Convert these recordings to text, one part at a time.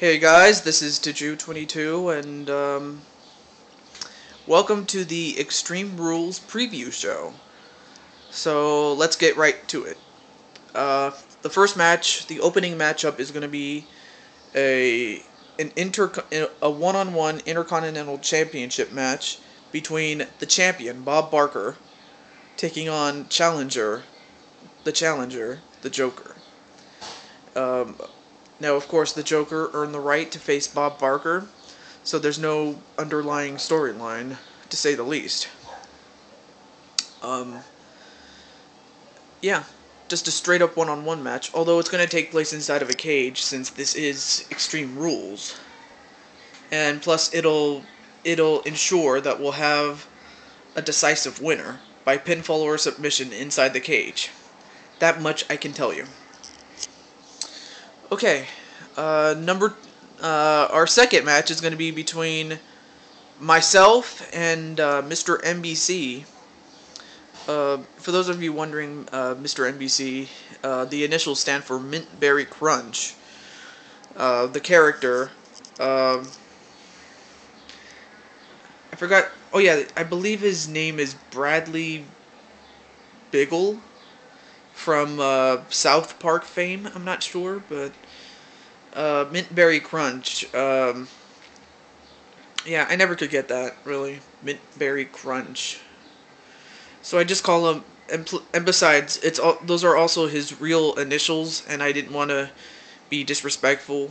Hey guys, this is Tiju22 and welcome to the Extreme Rules preview show. So let's get right to it. The first match, the opening matchup, is going to be a a one-on-one Intercontinental Championship match between the champion Bob Barker taking on the challenger, the Joker. Um, Now, of course, the Joker earned the right to face Bob Barker, so there's no underlying storyline, to say the least. Um, yeah, just a straight up one-on-one match, although it's going to take place inside of a cage since this is Extreme Rules. And plus, it'll ensure that we'll have a decisive winner by pinfall or submission inside the cage. That much I can tell you. Okay, our second match is going to be between myself and Mr. NBC. For those of you wondering, Mr. NBC, the initials stand for Mint Berry Crunch. The character, I forgot. Oh yeah, I believe his name is Bradley Biggle from South Park fame. I'm not sure, but Mint Berry Crunch. Yeah, I never could get that, really. Mint Berry Crunch. So I just call him, and besides, those are also his real initials, and I didn't want to be disrespectful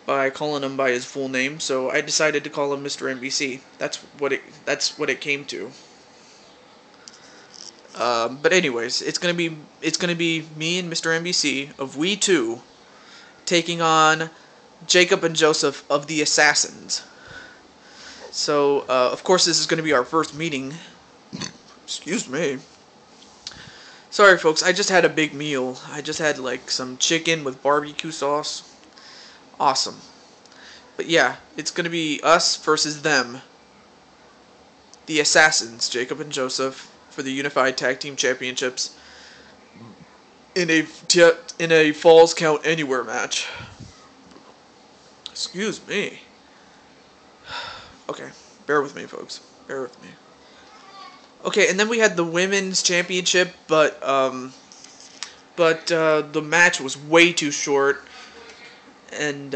by calling him by his full name, so I decided to call him Mr. NBC. That's what it came to. But anyways, it's gonna be me and Mr. NBC of We Two taking on Jacob and Joseph of the Assassins. So, of course, this is going to be our first meeting. Excuse me. Sorry, folks, I just had a big meal. I just had, like, some chicken with barbecue sauce. Awesome. But yeah, it's going to be us versus them. The Assassins, Jacob and Joseph, for the Unified Tag Team Championships in a Falls Count Anywhere match. Excuse me. Okay, bear with me, folks. Bear with me. Okay, and then we had the women's championship, but the match was way too short, and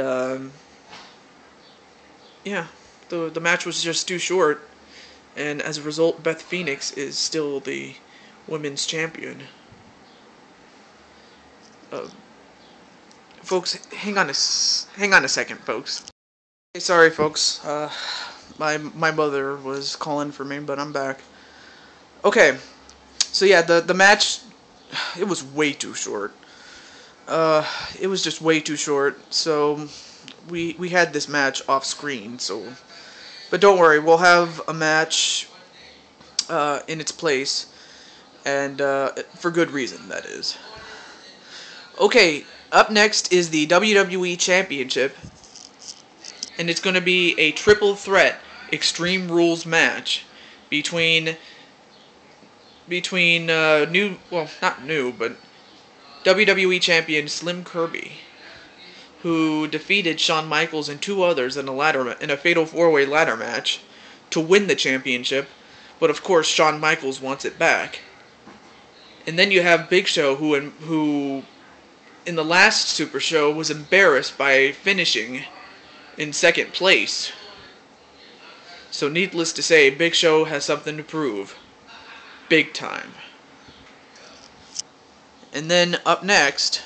yeah, the match was just too short, and as a result, Beth Phoenix is still the women's champion. Folks, hang on a second, folks. Hey, sorry, folks. My mother was calling for me, but I'm back. Okay, so yeah, the match, it was way too short. It was just way too short. So we had this match off screen. So, but don't worry, we'll have a match in its place, and for good reason, that is. Okay, up next is the WWE Championship, and it's going to be a triple threat Extreme Rules match between not new, but WWE Champion Slim Kirby, who defeated Shawn Michaels and two others in a fatal four-way ladder match to win the championship, but of course Shawn Michaels wants it back. And then you have Big Show, who in the last Super Show was embarrassed by finishing in second place. So needless to say, Big Show has something to prove. Big time. And then up next,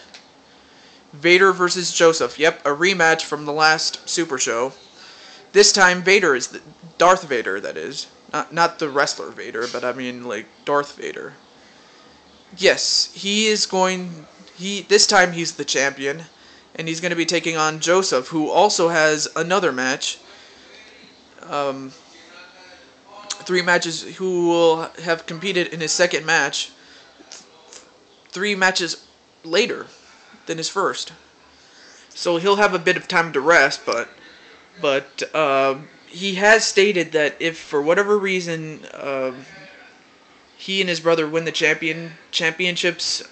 Vader versus Joseph. Yep, a rematch from the last Super Show. This time Vader is Darth Vader, that is. Not the wrestler Vader, but I mean like Darth Vader. Yes, this time he's the champion, and he's going to be taking on Joseph, who also has another match. Three matches, who will have competed in his second match 3 matches later than his first. So he'll have a bit of time to rest, but he has stated that if for whatever reason he and his brother win the championships,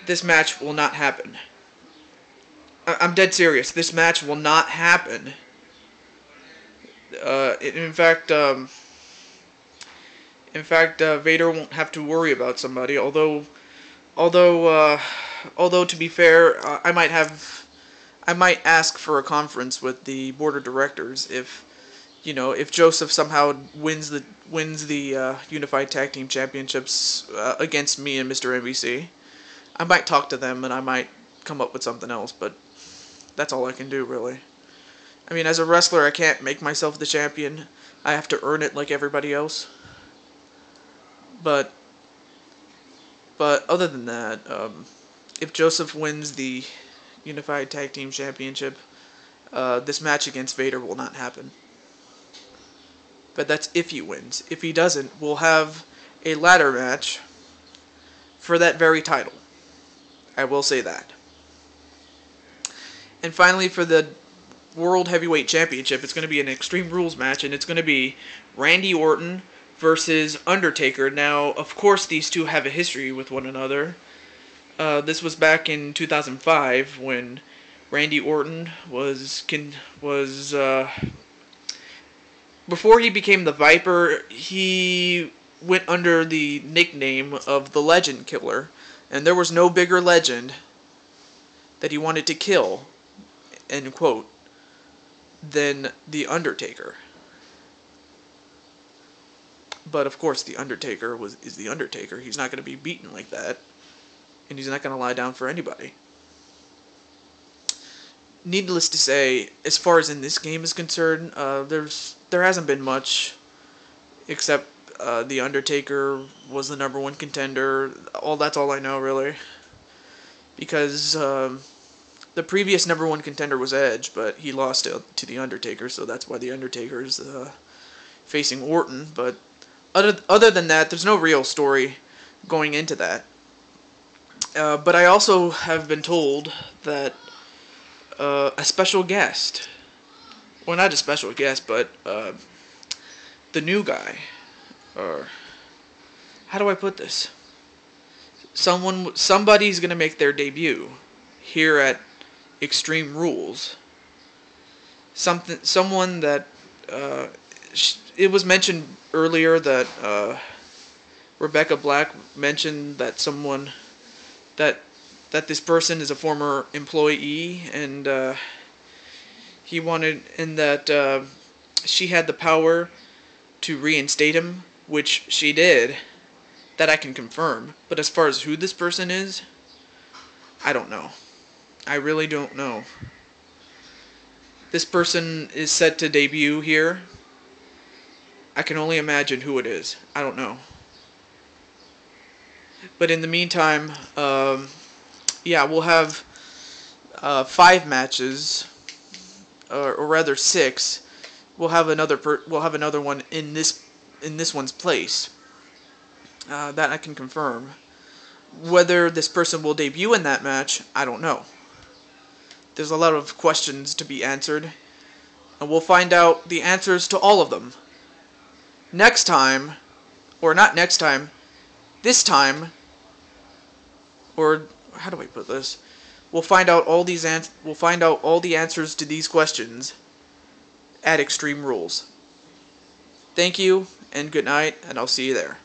this match will not happen. I'm dead serious. This match will not happen. In fact, Vader won't have to worry about somebody. Although, although to be fair, I might ask for a conference with the board of directors if, if Joseph somehow wins the Unified Tag Team Championships against me and Mr. NBC. I might talk to them and I might come up with something else, but that's all I can do, really. I mean, as a wrestler, I can't make myself the champion. I have to earn it like everybody else. But other than that, if Joseph wins the Unified Tag Team Championship, this match against Vader will not happen. But that's if he wins. If he doesn't, we'll have a ladder match for that very title. I will say that. And finally, for the World Heavyweight Championship, it's going to be an Extreme Rules match, and it's going to be Randy Orton versus Undertaker. Now, of course, these two have a history with one another. This was back in 2005 when Randy Orton was before he became the Viper, he went under the nickname of the Legend Killer, and there was no bigger legend that he wanted to kill, end quote, than The Undertaker. But of course, The Undertaker is The Undertaker. He's not going to be beaten like that, and he's not going to lie down for anybody. Needless to say, as far as in this game is concerned, there hasn't been much, except The Undertaker was the #1 contender. That's all I know, really, because the previous #1 contender was Edge, but he lost to The Undertaker, so that's why The Undertaker is facing Orton. But other than that, there's no real story going into that. But I also have been told that a special guest, well, not a special guest, but the new guy, or how do I put this? Somebody's gonna make their debut here at Extreme Rules. Someone that it was mentioned earlier that Rebecca Black mentioned that that this person is a former employee, and he wanted, and that she had the power to reinstate him, which she did. That I can confirm. But as far as who this person is, I don't know. I really don't know. This person is set to debut here. I can only imagine who it is. I don't know. But in the meantime, yeah, we'll have 5 matches, or rather 6. We'll have another one in this one's place. That I can confirm. Whether this person will debut in that match, I don't know. There's a lot of questions to be answered, and we'll find out the answers to all of them next time, or not next time, this time, or how do I put this? We'll find out all the answers to these questions at Extreme Rules. Thank you, and good night, and I'll see you there.